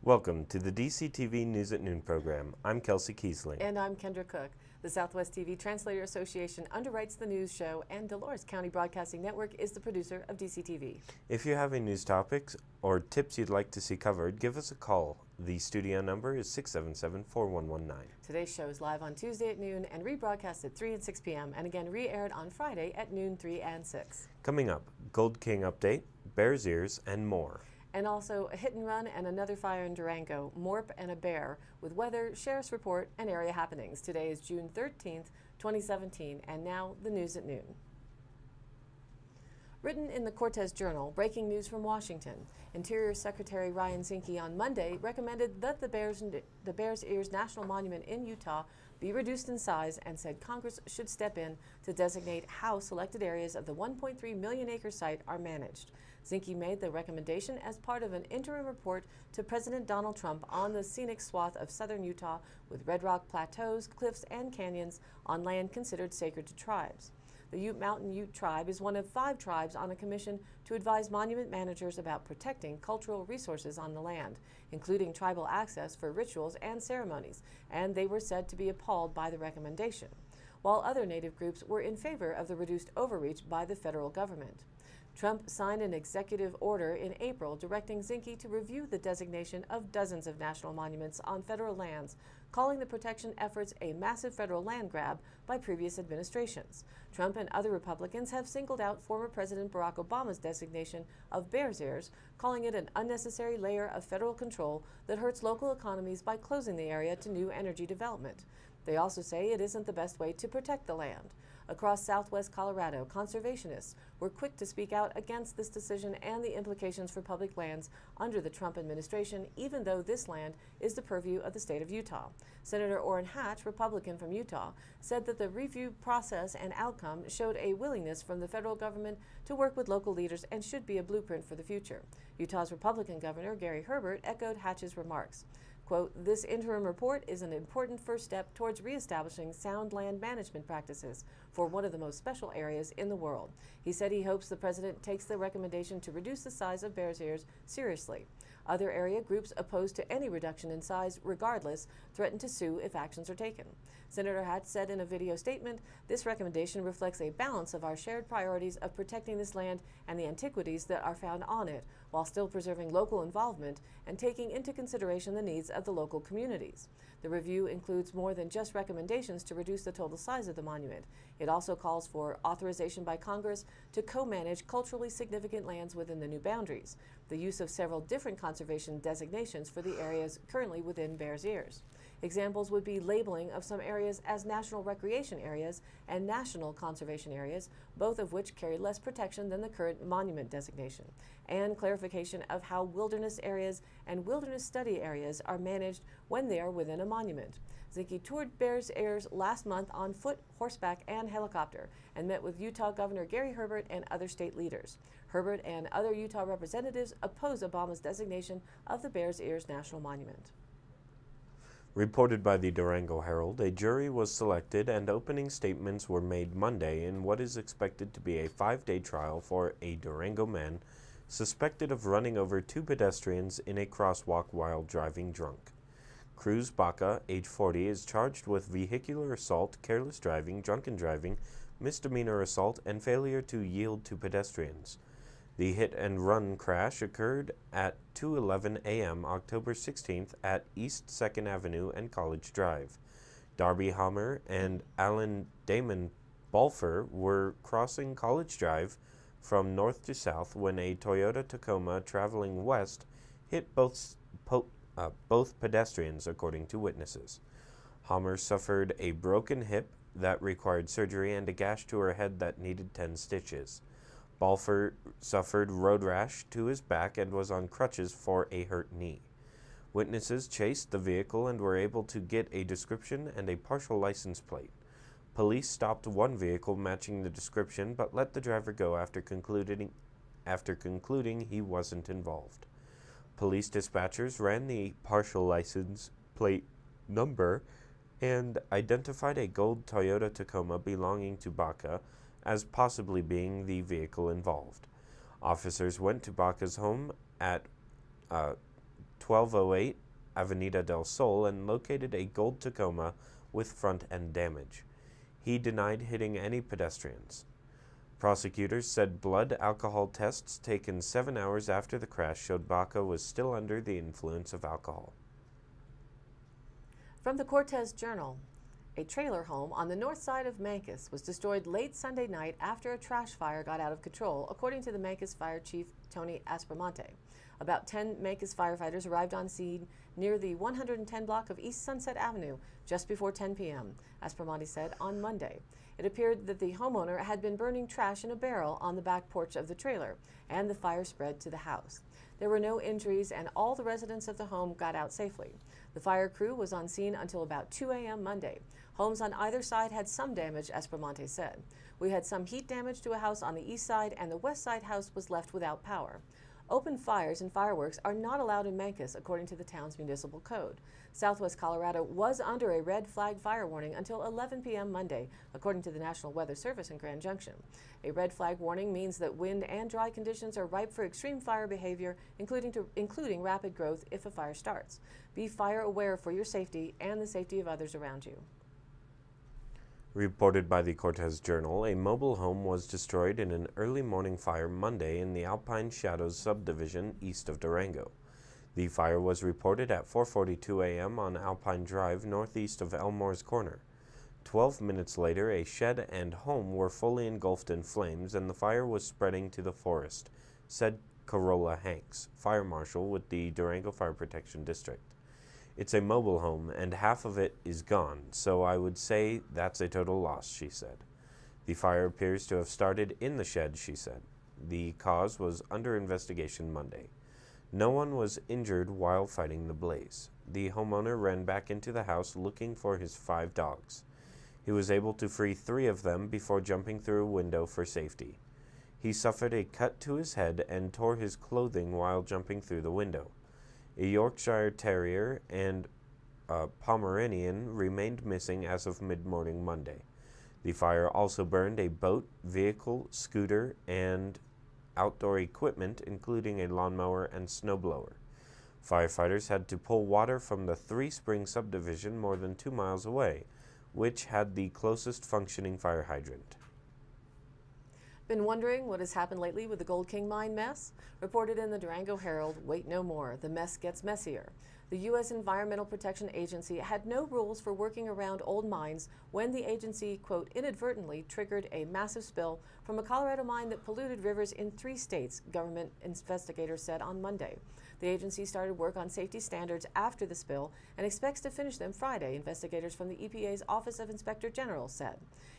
Welcome to the DCTV News at Noon program. I'm Kelsey Kiesling. And I'm Kendra Cook. The Southwest TV Translator Association underwrites the news show, and Dolores County Broadcasting Network is the producer of DCTV. If you have any news topics or tips you'd like to see covered, give us a call. The studio number is 677-4119. Today's show is live on Tuesday at noon and rebroadcast at 3 and 6 p.m. and again re-aired on Friday at noon, 3 and 6. Coming up, Gold King update, Bears Ears, and more. And also a hit and run and another fire in Durango, Morp and a bear, with weather, sheriff's report, and area happenings. Today is June 13th, 2017, and now the news at noon. Written in the Cortez Journal, breaking news from Washington. Interior Secretary Ryan Zinke on Monday recommended that the Bears Ears National Monument in Utah be reduced in size and said Congress should step in to designate how selected areas of the 1.3 million acre site are managed. Zinke made the recommendation as part of an interim report to President Donald Trump on the scenic swath of southern Utah with red rock plateaus, cliffs, and canyons on land considered sacred to tribes. The Ute Mountain Ute tribe is one of 5 tribes on a commission to advise monument managers about protecting cultural resources on the land, including tribal access for rituals and ceremonies, and they were said to be appalled by the recommendation, while other Native groups were in favor of the reduced overreach by the federal government. Trump signed an executive order in April directing Zinke to review the designation of dozens of national monuments on federal lands, calling the protection efforts a massive federal land grab by previous administrations. Trump and other Republicans have singled out former President Barack Obama's designation of Bears Ears, calling it an unnecessary layer of federal control that hurts local economies by closing the area to new energy development. They also say it isn't the best way to protect the land. Across southwest Colorado, conservationists were quick to speak out against this decision and the implications for public lands under the Trump administration, even though this land is the purview of the state of Utah. Senator Orrin Hatch, Republican from Utah, said that the review process and outcome showed a willingness from the federal government to work with local leaders and should be a blueprint for the future. Utah's Republican Governor Gary Herbert echoed Hatch's remarks. Quote, "This interim report is an important first step towards reestablishing sound land management practices for one of the most special areas in the world." He said he hopes the president takes the recommendation to reduce the size of Bears Ears seriously. Other area groups opposed to any reduction in size regardless threaten to sue if actions are taken. Senator Hatch said in a video statement, "This recommendation reflects a balance of our shared priorities of protecting this land and the antiquities that are found on it, while still preserving local involvement and taking into consideration the needs of the local communities." The review includes more than just recommendations to reduce the total size of the monument. It also calls for authorization by Congress to co-manage culturally significant lands within the new boundaries, the use of several different conservation designations for the areas currently within Bears Ears. Examples would be labeling of some areas as national recreation areas and national conservation areas, both of which carry less protection than the current monument designation, and clarification of how wilderness areas and wilderness study areas are managed when they are within a monument. Zinke toured Bears Ears last month on foot, horseback, and helicopter, and met with Utah Governor Gary Herbert and other state leaders. Herbert and other Utah representatives oppose Obama's designation of the Bears Ears National Monument. Reported by the Durango Herald, a jury was selected and opening statements were made Monday in what is expected to be a 5-day trial for a Durango man suspected of running over 2 pedestrians in a crosswalk while driving drunk. Cruz Baca, age 40, is charged with vehicular assault, careless driving, drunken driving, misdemeanor assault, and failure to yield to pedestrians. The hit-and-run crash occurred at 2:11 a.m. October 16th at East 2nd Avenue and College Drive. Darby Hammer and Alan Damon Balfour were crossing College Drive from north to south when a Toyota Tacoma traveling west hit both pedestrians, according to witnesses. Hammer suffered a broken hip that required surgery and a gash to her head that needed 10 stitches. Balfour suffered road rash to his back and was on crutches for a hurt knee. Witnesses chased the vehicle and were able to get a description and a partial license plate. Police stopped one vehicle matching the description but let the driver go after concluding he wasn't involved. Police dispatchers ran the partial license plate number and identified a gold Toyota Tacoma belonging to Baca as possibly being the vehicle involved. Officers went to Baca's home at 1208 Avenida del Sol and located a gold Tacoma with front-end damage. He denied hitting any pedestrians. Prosecutors said blood alcohol tests taken 7 hours after the crash showed Baca was still under the influence of alcohol. From the Cortez Journal, a trailer home on the north side of Mancos was destroyed late Sunday night after a trash fire got out of control, according to the Mancos Fire Chief Tony Aspromonte. About 10 Mancos firefighters arrived on scene near the 110 block of East Sunset Avenue just before 10 p.m., Aspromonte said on Monday. It appeared that the homeowner had been burning trash in a barrel on the back porch of the trailer, and the fire spread to the house. There were no injuries, and all the residents of the home got out safely. The fire crew was on scene until about 2 a.m. Monday. Homes on either side had some damage, Aspromonte said. We had some heat damage to a house on the east side, and the west side house was left without power. Open fires and fireworks are not allowed in Mancos, according to the town's municipal code. Southwest Colorado was under a red flag fire warning until 11 p.m. Monday, according to the National Weather Service in Grand Junction. A red flag warning means that wind and dry conditions are ripe for extreme fire behavior, including rapid growth if a fire starts. Be fire aware for your safety and the safety of others around you. Reported by the Cortez Journal, a mobile home was destroyed in an early morning fire Monday in the Alpine Shadows subdivision east of Durango. The fire was reported at 4:42 a.m. on Alpine Drive northeast of Elmore's Corner. 12 minutes later, a shed and home were fully engulfed in flames and the fire was spreading to the forest, said Carola Hanks, fire marshal with the Durango Fire Protection District. It's a mobile home, and half of it is gone, so I would say that's a total loss, she said. The fire appears to have started in the shed, she said. The cause was under investigation Monday. No one was injured while fighting the blaze. The homeowner ran back into the house looking for his 5 dogs. He was able to free 3 of them before jumping through a window for safety. He suffered a cut to his head and tore his clothing while jumping through the window. A Yorkshire Terrier and a Pomeranian remained missing as of mid-morning Monday. The fire also burned a boat, vehicle, scooter, and outdoor equipment, including a lawnmower and snowblower. Firefighters had to pull water from the Three Springs subdivision more than 2 miles away, which had the closest functioning fire hydrant. Been wondering what has happened lately with the Gold King mine mess? Reported in the Durango Herald, wait no more, the mess gets messier. The U.S. Environmental Protection Agency had no rules for working around old mines when the agency, quote, inadvertently triggered a massive spill from a Colorado mine that polluted rivers in 3 states, government investigators said on Monday. The agency started work on safety standards after the spill and expects to finish them Friday, investigators from the EPA's Office of Inspector General said.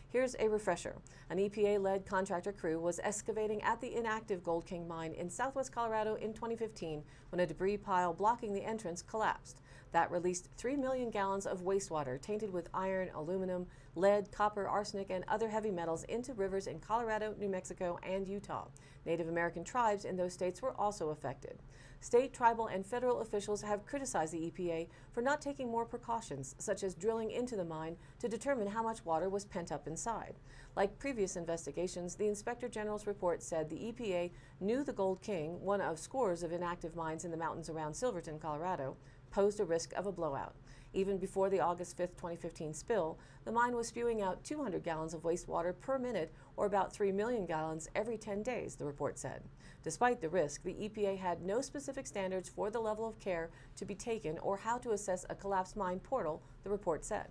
Here's a refresher. An EPA-led contractor crew was excavating at the inactive Gold King mine in southwest Colorado in 2015 when a debris pile blocking the entrance collapsed. That released 3 million gallons of wastewater tainted with iron, aluminum, lead, copper, arsenic, and other heavy metals into rivers in Colorado, New Mexico, and Utah. Native American tribes in those states were also affected. State, tribal, and federal officials have criticized the EPA for not taking more precautions, such as drilling into the mine to determine how much water was pent up inside. Like previous investigations, the Inspector General's report said the EPA knew the Gold King, one of scores of inactive mines in the mountains around Silverton, Colorado, posed a risk of a blowout. Even before the August 5, 2015 spill, the mine was spewing out 200 gallons of wastewater per minute, or about 3 million gallons every 10 days, the report said. Despite the risk, the EPA had no specific standards for the level of care to be taken or how to assess a collapsed mine portal, the report said.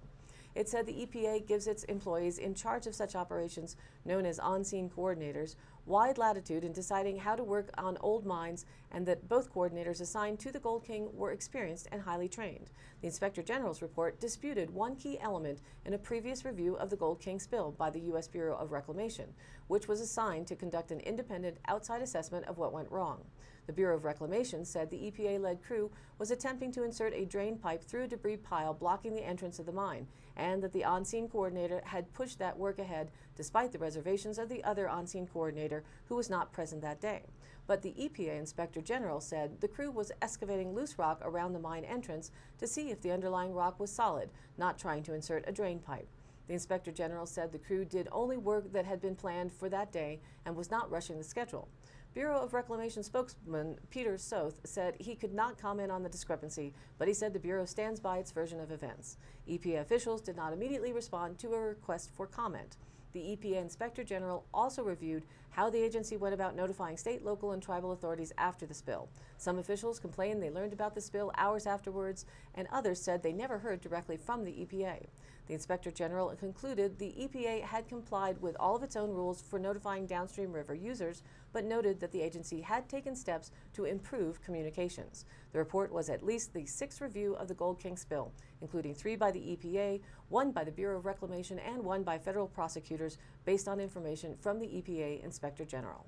It said the EPA gives its employees in charge of such operations, known as on-scene coordinators, wide latitude in deciding how to work on old mines, and that both coordinators assigned to the Gold King were experienced and highly trained. The Inspector General's report disputed one key element in a previous review of the Gold King spill by the U.S. Bureau of Reclamation, which was assigned to conduct an independent outside assessment of what went wrong. The Bureau of Reclamation said the EPA-led crew was attempting to insert a drain pipe through a debris pile blocking the entrance of the mine, and that the on-scene coordinator had pushed that work ahead despite the reservations of the other on-scene coordinator who was not present that day. But the EPA Inspector General said the crew was excavating loose rock around the mine entrance to see if the underlying rock was solid, not trying to insert a drain pipe. The Inspector General said the crew did only work that had been planned for that day and was not rushing the schedule. Bureau of Reclamation spokesman Peter Soth said he could not comment on the discrepancy, but he said the Bureau stands by its version of events. EPA officials did not immediately respond to a request for comment. The EPA Inspector General also reviewed how the agency went about notifying state, local, and tribal authorities after the spill. Some officials complained they learned about the spill hours afterwards, and others said they never heard directly from the EPA. The Inspector General concluded the EPA had complied with all of its own rules for notifying downstream river users, but noted that the agency had taken steps to improve communications. The report was at least the sixth review of the Gold King spill, including 3 by the EPA, 1 by the Bureau of Reclamation, and 1 by federal prosecutors based on information from the EPA Inspector General.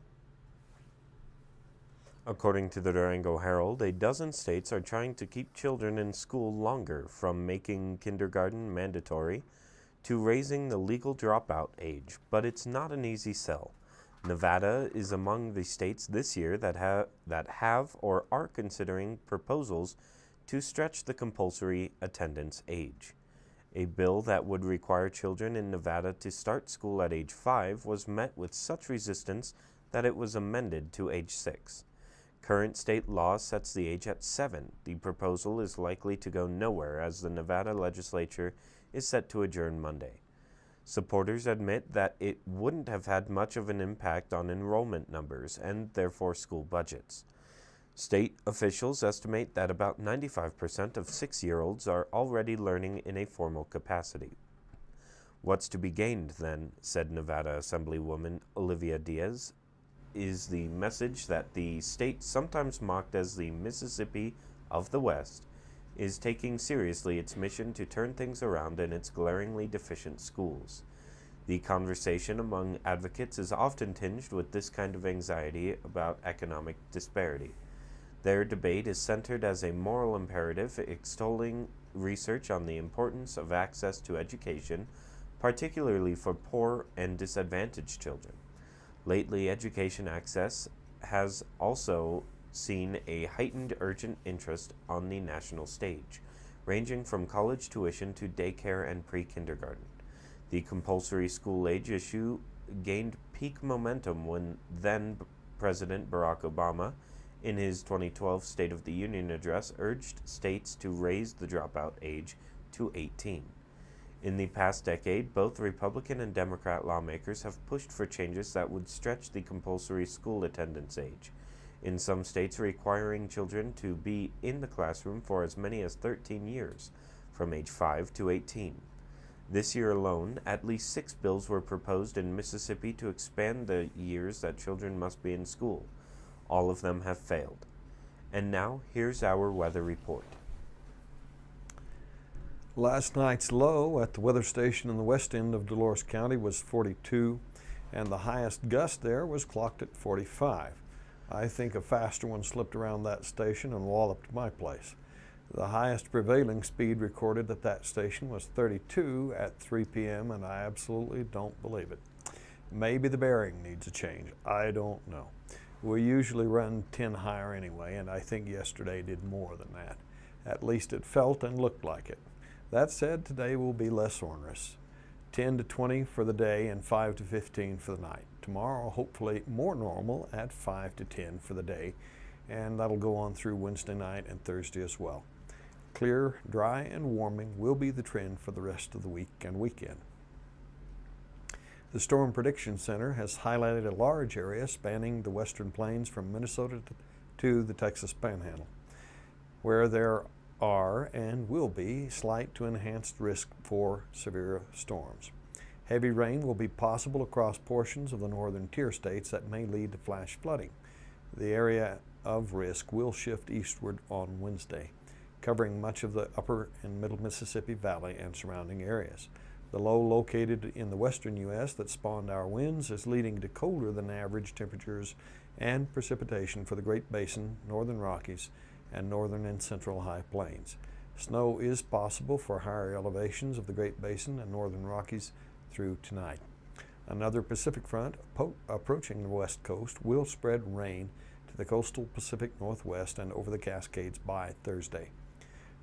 According to the Durango Herald, a dozen states are trying to keep children in school longer, from making kindergarten mandatory to raising the legal dropout age, but it's not an easy sell. Nevada is among the states this year that have or are considering proposals to stretch the compulsory attendance age. A bill that would require children in Nevada to start school at age 5 was met with such resistance that it was amended to age 6. Current state law sets the age at 7. The proposal is likely to go nowhere as the Nevada legislature is set to adjourn Monday. Supporters admit that it wouldn't have had much of an impact on enrollment numbers and therefore school budgets. State officials estimate that about 95% of 6-year-olds are already learning in a formal capacity. What's to be gained, then, said Nevada Assemblywoman Olivia Diaz, is the message that the state, sometimes mocked as the Mississippi of the West, is taking seriously its mission to turn things around in its glaringly deficient schools. The conversation among advocates is often tinged with this kind of anxiety about economic disparity. Their debate is centered as a moral imperative, extolling research on the importance of access to education, particularly for poor and disadvantaged children. Lately, education access has also seen a heightened urgent interest on the national stage, ranging from college tuition to daycare and pre-kindergarten. The compulsory school age issue gained peak momentum when then President Barack Obama, in his 2012 State of the Union address, urged states to raise the dropout age to 18. In the past decade, both Republican and Democrat lawmakers have pushed for changes that would stretch the compulsory school attendance age, in some states requiring children to be in the classroom for as many as 13 years, from age 5 to 18. This year alone, at least 6 bills were proposed in Mississippi to expand the years that children must be in school. All of them have failed. And now, here's our weather report. Last night's low at the weather station in the west end of Dolores County was 42, and the highest gust there was clocked at 45. I think a faster one slipped around that station and walloped my place. The highest prevailing speed recorded at that station was 32 at 3 p.m., and I absolutely don't believe it. Maybe the bearing needs a change. I don't know. We usually run 10 higher anyway, and I think yesterday did more than that. At least it felt and looked like it. That said, today will be less onerous. 10 to 20 for the day and 5 to 15 for the night. Tomorrow, hopefully more normal at 5 to 10 for the day, and that'll go on through Wednesday night and Thursday as well. Clear, dry, and warming will be the trend for the rest of the week and weekend. The Storm Prediction Center has highlighted a large area spanning the western plains from Minnesota to the Texas Panhandle, where there are and will be slight to enhanced risk for severe storms. Heavy rain will be possible across portions of the northern tier states that may lead to flash flooding. The area of risk will shift eastward on Wednesday, covering much of the upper and middle Mississippi Valley and surrounding areas. The low located in the western U.S. that spawned our winds is leading to colder than average temperatures and precipitation for the Great Basin, northern Rockies, and northern and central high plains. Snow is possible for higher elevations of the Great Basin and northern Rockies through tonight. Another Pacific front approaching the west coast will spread rain to the coastal Pacific Northwest and over the Cascades by Thursday.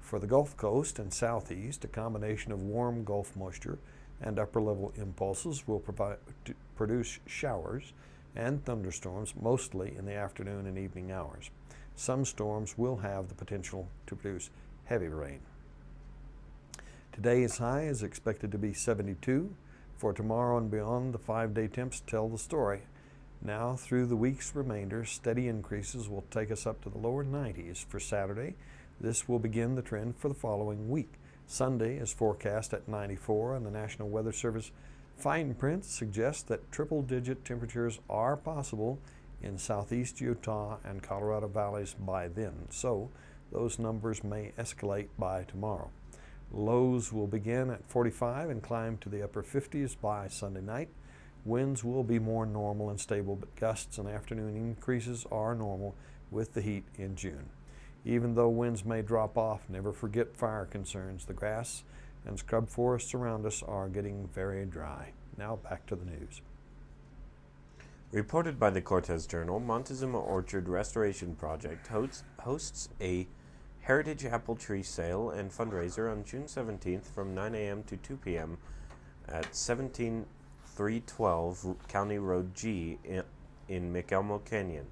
For the Gulf Coast and southeast, a combination of warm Gulf moisture and upper-level impulses will produce showers and thunderstorms, mostly in the afternoon and evening hours. Some storms will have the potential to produce heavy rain. Today's high is expected to be 72. For tomorrow and beyond, the 5-day temps tell the story. Now, through the week's remainder, steady increases will take us up to the lower 90s for Saturday. This will begin the trend for the following week. Sunday is forecast at 94, and the National Weather Service fine print suggests that triple-digit temperatures are possible in southeast Utah and Colorado valleys by then, so those numbers may escalate by tomorrow. Lows will begin at 45 and climb to the upper 50s by Sunday night. Winds will be more normal and stable, but gusts and afternoon increases are normal with the heat in June. Even though winds may drop off, never forget fire concerns. The grass and scrub forests around us are getting very dry. Now back to the news. Reported by the Cortez Journal, Montezuma Orchard Restoration Project hosts a Heritage Apple Tree Sale and fundraiser on June 17th from 9 a.m. to 2 p.m. at 17312 County Road G in McElmo Canyon,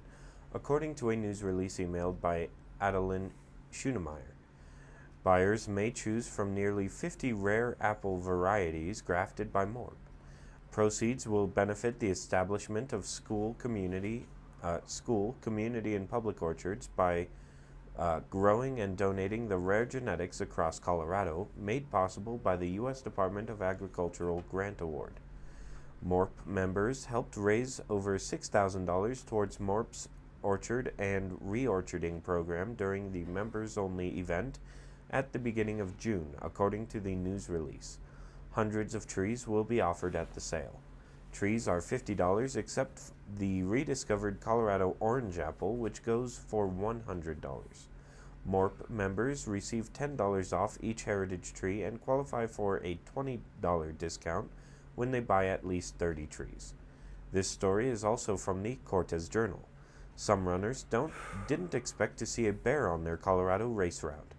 according to a news release emailed by Adeline Schoenemeyer. Buyers may choose from nearly 50 rare apple varieties grafted by Morp. Proceeds will benefit the establishment of school, community, and public orchards by growing and donating the rare genetics across Colorado, made possible by the U.S. Department of Agricultural Grant Award. Morp members helped raise over $6,000 towards Morp's orchard and reorcharding program during the members-only event at the beginning of June, according to the news release. Hundreds of trees will be offered at the sale. Trees are $50 except the rediscovered Colorado orange apple, which goes for $100. Morp members receive $10 off each heritage tree and qualify for a $20 discount when they buy at least 30 trees. This story is also from the Cortez Journal. Some runners didn't expect to see a bear on their Colorado race route.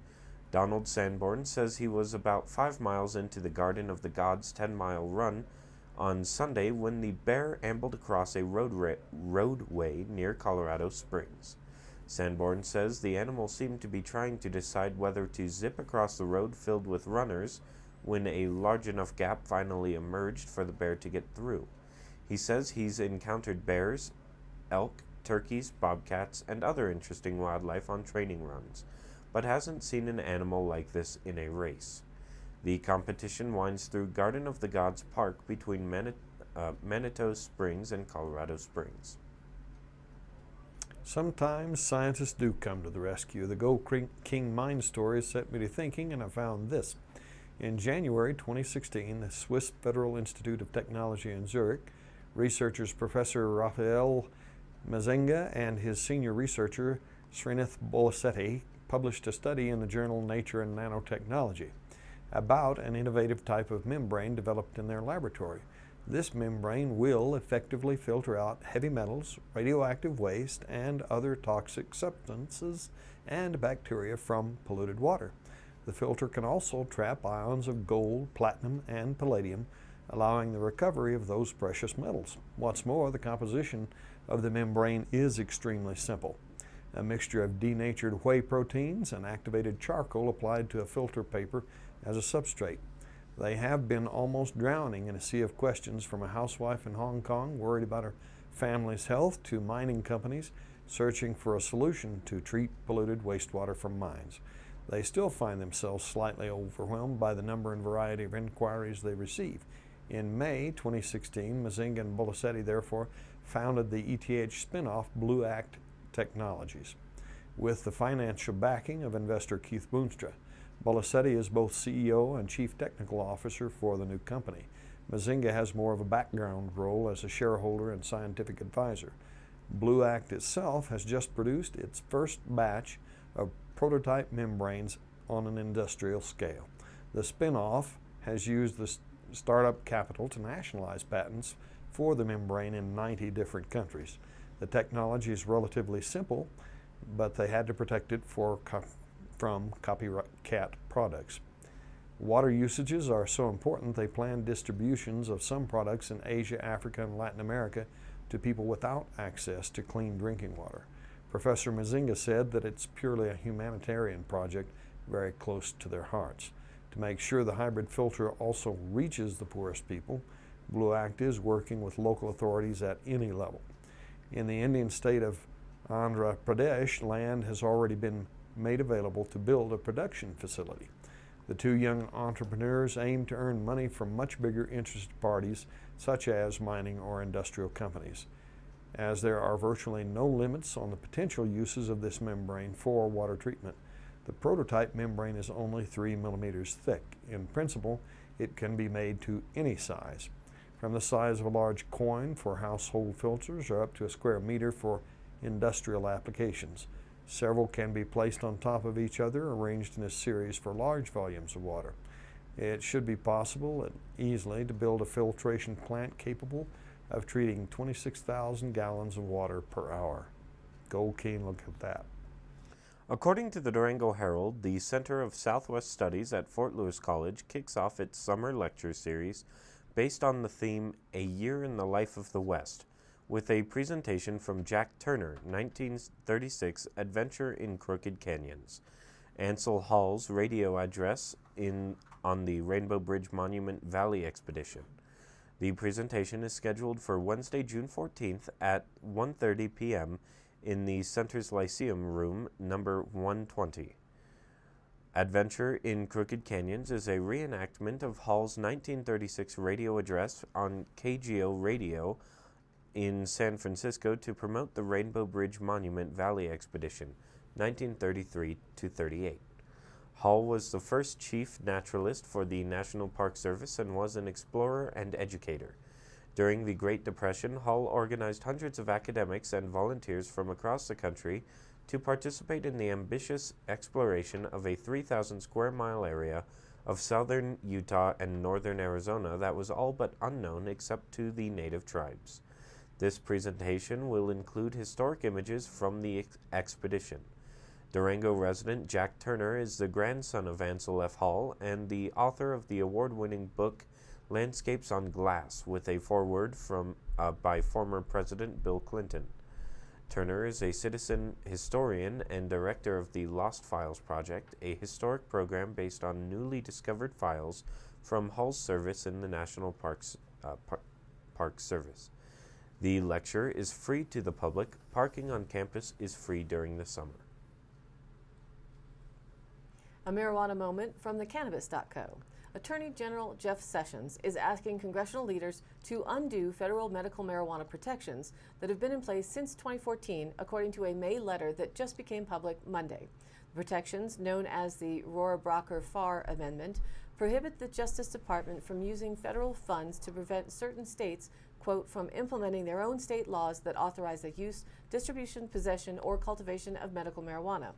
Donald Sanborn says he was about 5 miles into the Garden of the Gods 10-mile run on Sunday when the bear ambled across a roadway near Colorado Springs. Sanborn says the animal seemed to be trying to decide whether to zip across the road filled with runners when a large enough gap finally emerged for the bear to get through. He says he's encountered bears, elk, turkeys, bobcats, and other interesting wildlife on training runs, but hasn't seen an animal like this in a race. The competition winds through Garden of the Gods Park between Manitou Springs and Colorado Springs. Sometimes scientists do come to the rescue. The Gold King mine story set me to thinking, and I found this. In January 2016, the Swiss Federal Institute of Technology in Zurich, researchers Professor Raphael Mazenga and his senior researcher Srinath Bolasetti published a study in the journal Nature and Nanotechnology about an innovative type of membrane developed in their laboratory. This membrane will effectively filter out heavy metals, radioactive waste, and other toxic substances and bacteria from polluted water. The filter can also trap ions of gold, platinum, and palladium, allowing the recovery of those precious metals. What's more, the composition of the membrane is extremely simple. A mixture of denatured whey proteins and activated charcoal applied to a filter paper as a substrate. They have been almost drowning in a sea of questions, from a housewife in Hong Kong worried about her family's health to mining companies searching for a solution to treat polluted wastewater from mines. They still find themselves slightly overwhelmed by the number and variety of inquiries they receive. In May 2016, Mazinga and Bolasetti therefore founded the ETH spin-off Blue Act Technologies, with the financial backing of investor Keith Boonstra. Bolasetti is both CEO and Chief Technical Officer for the new company. Mazinga has more of a background role as a shareholder and scientific advisor. Blue Act itself has just produced its first batch of prototype membranes on an industrial scale. The spin-off has used the startup capital to nationalize patents for the membrane in 90 different countries. The technology is relatively simple, but they had to protect it from copycat products. Water usages are so important they plan distributions of some products in Asia, Africa, and Latin America to people without access to clean drinking water. Professor Mazinga said that it's purely a humanitarian project very close to their hearts. To make sure the hybrid filter also reaches the poorest people, Blue Act is working with local authorities at any level. In the Indian state of Andhra Pradesh, land has already been made available to build a production facility. The two young entrepreneurs aim to earn money from much bigger interested parties, such as mining or industrial companies. As there are virtually no limits on the potential uses of this membrane for water treatment, the prototype membrane is only 3 millimeters thick. In principle, it can be made to any size, from the size of a large coin for household filters or up to a square meter for industrial applications. Several can be placed on top of each other, arranged in a series for large volumes of water. It should be possible and easily to build a filtration plant capable of treating 26,000 gallons of water per hour. Go keen look at that. According to the Durango Herald, the Center of Southwest Studies at Fort Lewis College kicks off its summer lecture series based on the theme A Year in the Life of the West, with a presentation from Jack Turner, 1936 Adventure in Crooked Canyons, Ansel Hall's radio address on the Rainbow Bridge Monument Valley Expedition. The presentation is scheduled for Wednesday, June 14th at 1:30 p.m. in the Center's Lyceum Room, number 120. Adventure in Crooked Canyons is a reenactment of Hall's 1936 radio address on KGO Radio in San Francisco to promote the Rainbow Bridge Monument Valley Expedition, 1933-38. Hall was the first chief naturalist for the National Park Service and was an explorer and educator. During the Great Depression, Hall organized hundreds of academics and volunteers from across the country to participate in the ambitious exploration of a 3,000 square mile area of southern Utah and northern Arizona that was all but unknown except to the native tribes. This presentation will include historic images from the expedition. Durango resident Jack Turner is the grandson of Ansel F. Hall and the author of the award-winning book Landscapes on Glass, with a foreword by former President Bill Clinton. Turner is a citizen historian and director of the Lost Files Project, a historic program based on newly discovered files from Hall's service in the National Park Service. The lecture is free to the public. Parking on campus is free during the summer. A marijuana moment from the Cannabis.co. Attorney General Jeff Sessions is asking congressional leaders to undo federal medical marijuana protections that have been in place since 2014, according to a May letter that just became public Monday. The protections, known as the Rohrabacher-Farr Amendment, prohibit the Justice Department from using federal funds to prevent certain states, quote, from implementing their own state laws that authorize the use, distribution, possession, or cultivation of medical marijuana.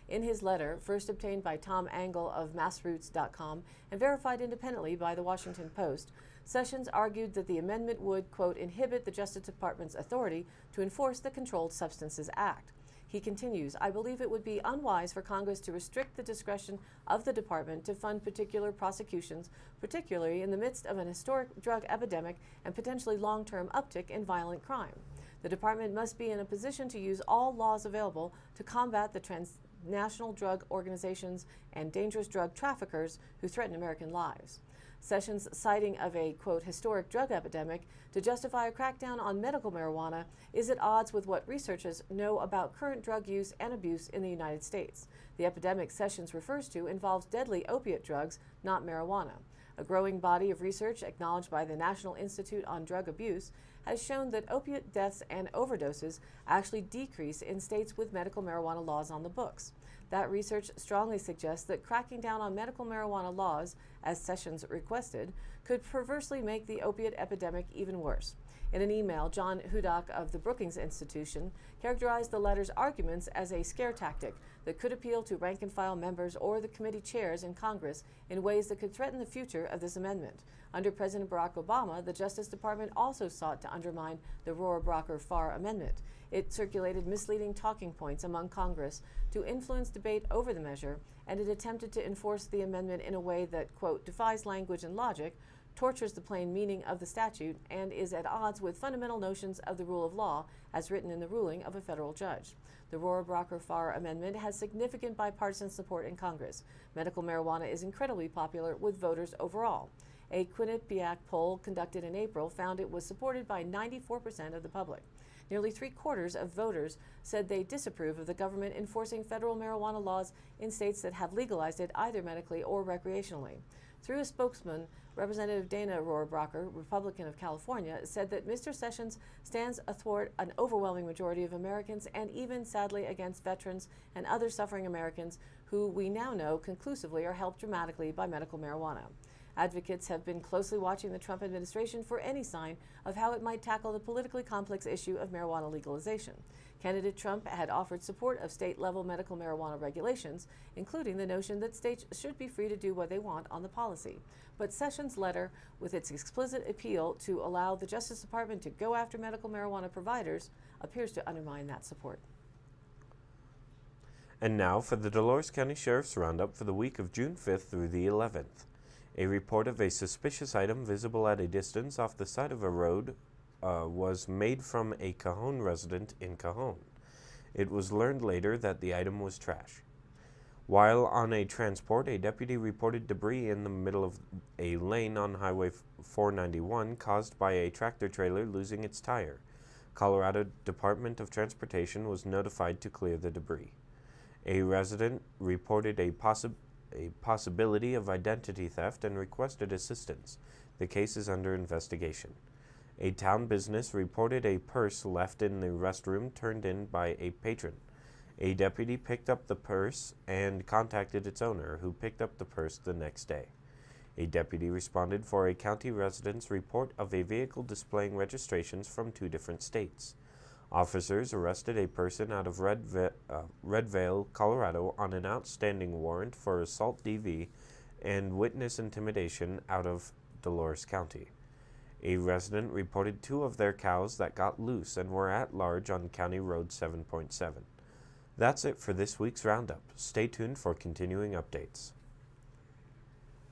In his letter, first obtained by Tom Angle of MassRoots.com and verified independently by the Washington Post, Sessions argued that the amendment would, quote, inhibit the Justice Department's authority to enforce the Controlled Substances Act. He continues, I believe it would be unwise for Congress to restrict the discretion of the department to fund particular prosecutions, particularly in the midst of an historic drug epidemic and potentially long-term uptick in violent crime. The department must be in a position to use all laws available to combat the transnational drug organizations and dangerous drug traffickers who threaten American lives. Sessions' citing of a, quote, historic drug epidemic to justify a crackdown on medical marijuana is at odds with what researchers know about current drug use and abuse in the United States. The epidemic Sessions refers to involves deadly opiate drugs, not marijuana. A growing body of research acknowledged by the National Institute on Drug Abuse has shown that opiate deaths and overdoses actually decrease in states with medical marijuana laws on the books. That research strongly suggests that cracking down on medical marijuana laws, as Sessions requested, could perversely make the opiate epidemic even worse. In an email, John Hudak of the Brookings Institution characterized the letter's arguments as a scare tactic that could appeal to rank-and-file members or the committee chairs in Congress in ways that could threaten the future of this amendment. Under President Barack Obama, the Justice Department also sought to undermine the Rohrabacher-Farr Amendment. It circulated misleading talking points among Congress to influence debate over the measure, and it attempted to enforce the amendment in a way that, quote, defies language and logic, tortures the plain meaning of the statute and is at odds with fundamental notions of the rule of law as written in the ruling of a federal judge. The Rohrabacher-Farr amendment has significant bipartisan support in Congress. Medical marijuana is incredibly popular with voters overall. A Quinnipiac poll conducted in April found it was supported by 94% of the public. Nearly 3/4 of voters said they disapprove of the government enforcing federal marijuana laws in states that have legalized it either medically or recreationally. Through a spokesman, Representative Dana Rohrabacher, Republican of California, said that Mr. Sessions stands athwart an overwhelming majority of Americans and even, sadly, against veterans and other suffering Americans who we now know conclusively are helped dramatically by medical marijuana. Advocates have been closely watching the Trump administration for any sign of how it might tackle the politically complex issue of marijuana legalization. Candidate Trump had offered support of state-level medical marijuana regulations, including the notion that states should be free to do what they want on the policy. But Sessions' letter, with its explicit appeal to allow the Justice Department to go after medical marijuana providers, appears to undermine that support. And now for the Dolores County Sheriff's Roundup for the week of June 5th through the 11th. A report of a suspicious item visible at a distance off the side of a road was made from a Cajon resident in Cajon. It was learned later that the item was trash. While on a transport, a deputy reported debris in the middle of a lane on Highway 491 caused by a tractor trailer losing its tire. Colorado Department of Transportation was notified to clear the debris. A resident reported a possibility of identity theft and requested assistance. The case is under investigation. A town business reported a purse left in the restroom turned in by a patron. A deputy picked up the purse and contacted its owner, who picked up the purse the next day. A deputy responded for a county resident's report of a vehicle displaying registrations from 2 different states. Officers arrested a person out of Red Vail, Colorado on an outstanding warrant for assault DV and witness intimidation out of Dolores County. A resident reported 2 of their cows that got loose and were at large on County Road 7.7. That's it for this week's Roundup. Stay tuned for continuing updates.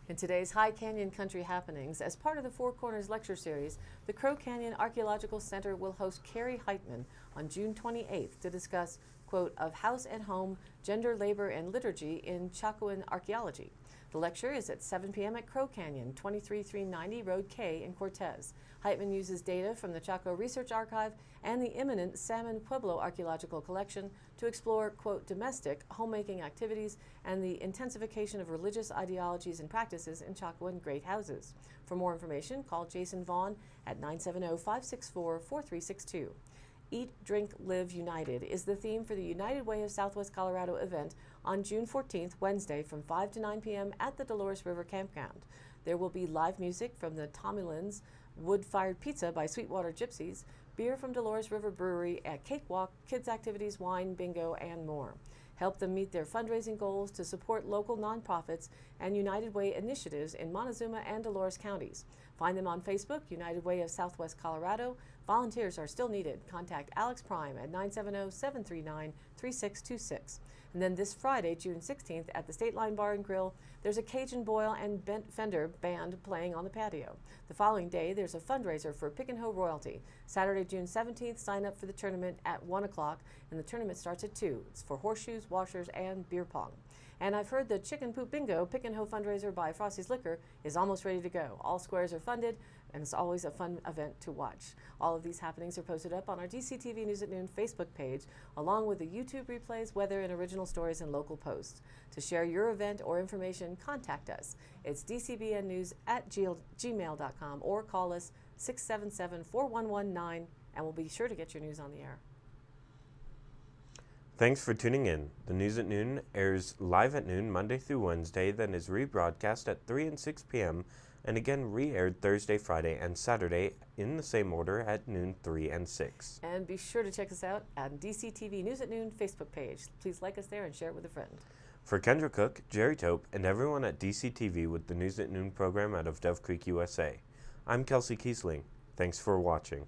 In today's High Canyon Country Happenings, as part of the Four Corners Lecture Series, the Crow Canyon Archaeological Center will host Carrie Heitman on June 28th to discuss, quote, of house and home, gender, labor, and liturgy in Chacoan archaeology. The lecture is at 7 p.m. at Crow Canyon, 23390 Road K in Cortez. Heitman uses data from the Chaco Research Archive and the imminent Salmon Pueblo Archaeological Collection to explore, quote, domestic homemaking activities and the intensification of religious ideologies and practices in Chacoan great houses. For more information, call Jason Vaughn at 970-564-4362. Eat, Drink, Live United is the theme for the United Way of Southwest Colorado event on June 14th, Wednesday, from 5 to 9 p.m. at the Dolores River Campground. There will be live music from the Tommy Lynn's, wood-fired pizza by Sweetwater Gypsies, beer from Dolores River Brewery, a cakewalk, kids activities, wine, bingo, and more. Help them meet their fundraising goals to support local nonprofits and United Way initiatives in Montezuma and Dolores counties. Find them on Facebook, United Way of Southwest Colorado. Volunteers are still needed. Contact Alex Prime at 970-739-3626. And then this Friday, June 16th, at the State Line Bar and Grill, there's a Cajun Boyle and Bent Fender band playing on the patio. The following day, there's a fundraiser for Pick and Hoe Royalty. Saturday, June 17th, sign up for the tournament at 1 o'clock, and the tournament starts at 2. It's for horseshoes, washers, and beer pong. And I've heard the Chicken Poop Bingo Pick and Hoe fundraiser by Frosty's Liquor is almost ready to go. All squares are funded, and it's always a fun event to watch. All of these happenings are posted up on our DCTV News at Noon Facebook page, along with the YouTube replays, weather, and original stories and local posts. To share your event or information, contact us. It's dcbnnews@gmail.com or call us 677-4119, and we'll be sure to get your news on the air. Thanks for tuning in. The News at Noon airs live at noon Monday through Wednesday, then is rebroadcast at 3 and 6 p.m., and again re-aired Thursday, Friday, and Saturday in the same order at noon, 3, and 6. And be sure to check us out on DCTV News at Noon Facebook page. Please like us there and share it with a friend. For Kendra Cook, Jerry Tope, and everyone at DCTV with the News at Noon program out of Dove Creek, USA, I'm Kelsey Kiesling. Thanks for watching.